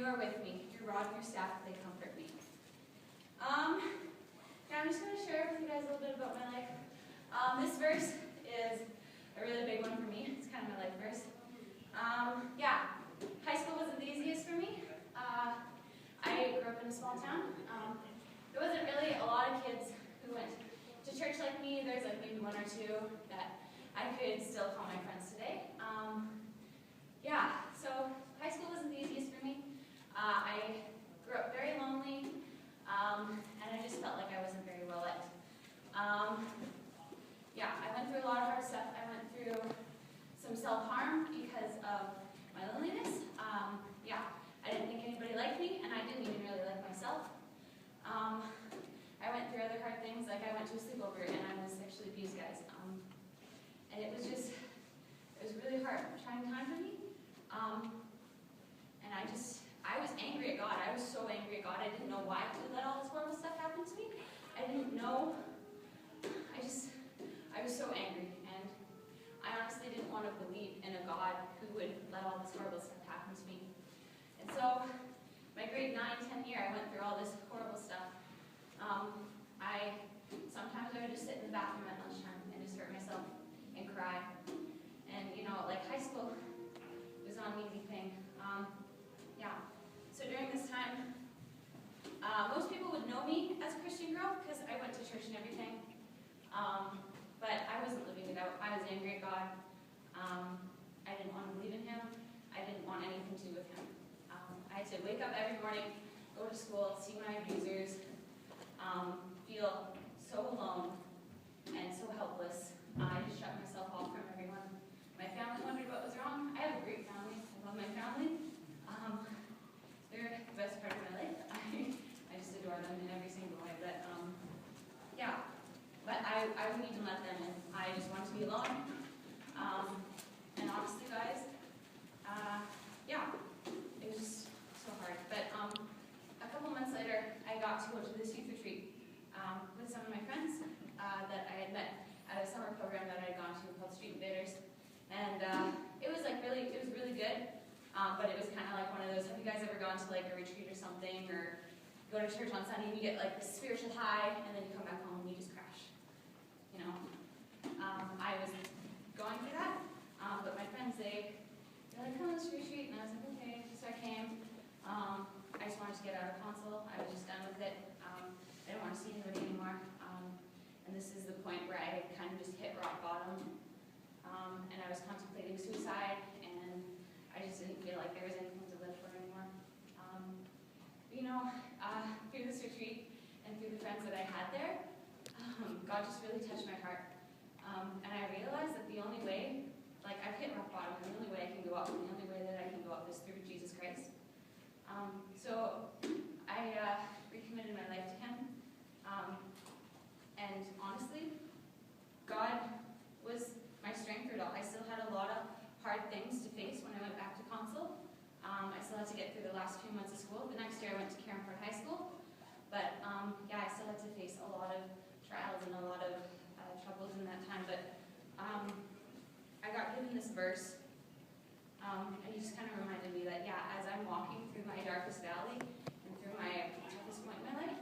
are with me. Your rod and your staff, they comfort me. Now I'm just going to share with you guys a little bit about my life. This verse is a really big one for me. It's kind of my life verse. Yeah, high school wasn't the easiest for me. I grew up in a small town. There wasn't really a lot of kids who went to church like me. There's like maybe one or two that I could still call my friends today. Yeah, so high school wasn't the easiest for me. I grew up very lonely, and I just felt like I wasn't very well liked. Yeah, I went through a lot of hard stuff. I went through some self-harm because of my loneliness. Yeah, I didn't think anybody liked me, and I didn't even really like myself. I went through other hard things, like I went to a sleepover and I was sexually abused, guys. And it was really hard, trying time for me. And I was angry at God. I was so angry at God. I didn't know why He would let all this horrible stuff happen to me. I didn't know. I was so angry, and I honestly didn't want to believe in a God who would let all this horrible stuff happen to me. And so, my grade 9, 10 year, I went through all this horrible stuff. Sometimes I would just sit in the bathroom at lunchtime and just hurt myself and cry. And, you know, like high school was not an easy thing. Yeah. So during this time, most people would know me as a Christian girl because I went to church and everything. But I wasn't living it out. I was angry at God. I didn't want to believe in Him. I didn't want anything to do with Him. I had to wake up every morning, go to school, see my abusers, feel so alone and so helpless. I just shut myself off from everyone. My family wondered what was wrong. I have a great family. I love my family. They're the best part of my life. I just adore them in every single way. But yeah, but I wouldn't even let them in. I just wanted to be alone. And honestly, guys, yeah, it was just so hard. But a couple months later, I got to go to this youth retreat with some of my friends that I had met at a summer program that I had gone to called Street Invaders. And it was really good. But it was kind of like one of those, have you guys ever gone to like a retreat or something, or go to church on Sunday and you get like this spiritual high, and then you come back home and you just crash, you know? I was going through that, but my friends, they're like, come on this retreat, and I was like, okay, so I came. I just wanted to get out of console. I was just done with it. I didn't want to see anybody anymore. And this is the point where I kind of just hit rock bottom, and I was contemplating suicide, and I just didn't feel like there was anything to live for anymore. You know, through this retreat and through the friends that I had there, God just really touched my heart. And I realized that the only way, like I've hit rock bottom, and the only way I can go up, and the only way that I can go up is through Jesus Christ. So I recommitted my life to Him. And honestly, God was my strength through it all. I still had a lot of hard things to face when I went back to console. I still had to get through the last few months of school. The next year I went to Cairnport High School. But yeah, I still had to face a lot of trials and a lot of troubles in that time. But I got given this verse, and it just kind of reminded me that, yeah, as I'm walking through my darkest valley and through my toughest point in my life,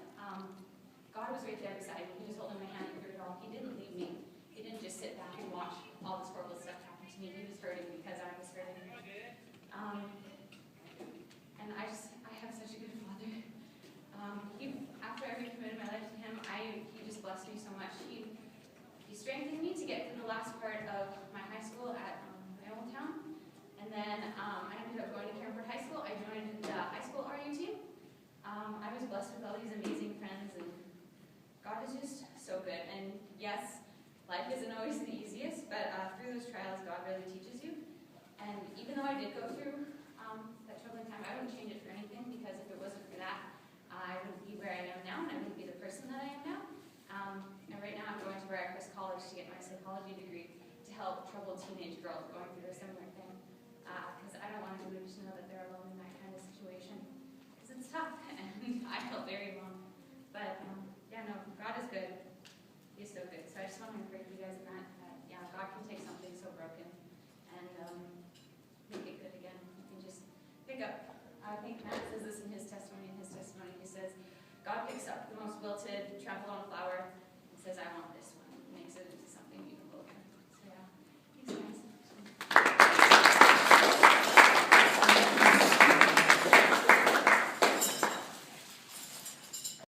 God was right there beside me. He was holding my hand through it all. He didn't leave me. He didn't just sit back and watch all this horrible stuff happen to me. He was hurting because I was hurting. And I have such a good Father. After I recommitted my life to Him, He just blessed me so much. He strengthened me to get through the last part of my high school at my old town. And then I ended up going to Cairnport High School. I joined the high school RU team. I was blessed with all these amazing friends, and God is just so good. And yes, life isn't always the easiest, but through those trials, God really teaches you. And even though I did go through that troubling time, I wouldn't change it for anything, because if it wasn't for that, I wouldn't be where I am now, and I wouldn't be the person that I am now. And right now I'm going to Briercrest College to get my psychology degree to help troubled teenage girls going through a similar thing. Because I don't want anybody to know that they're alone in that kind of situation. Because it's tough, and I felt very alone. But yeah, no, God is good. He's so good. So I just want to encourage you guys in that, yeah, God can take something so broken and make it good again. You can just pick up. I think Matt says God picks up the most wilted, trampled on flower and says, I want this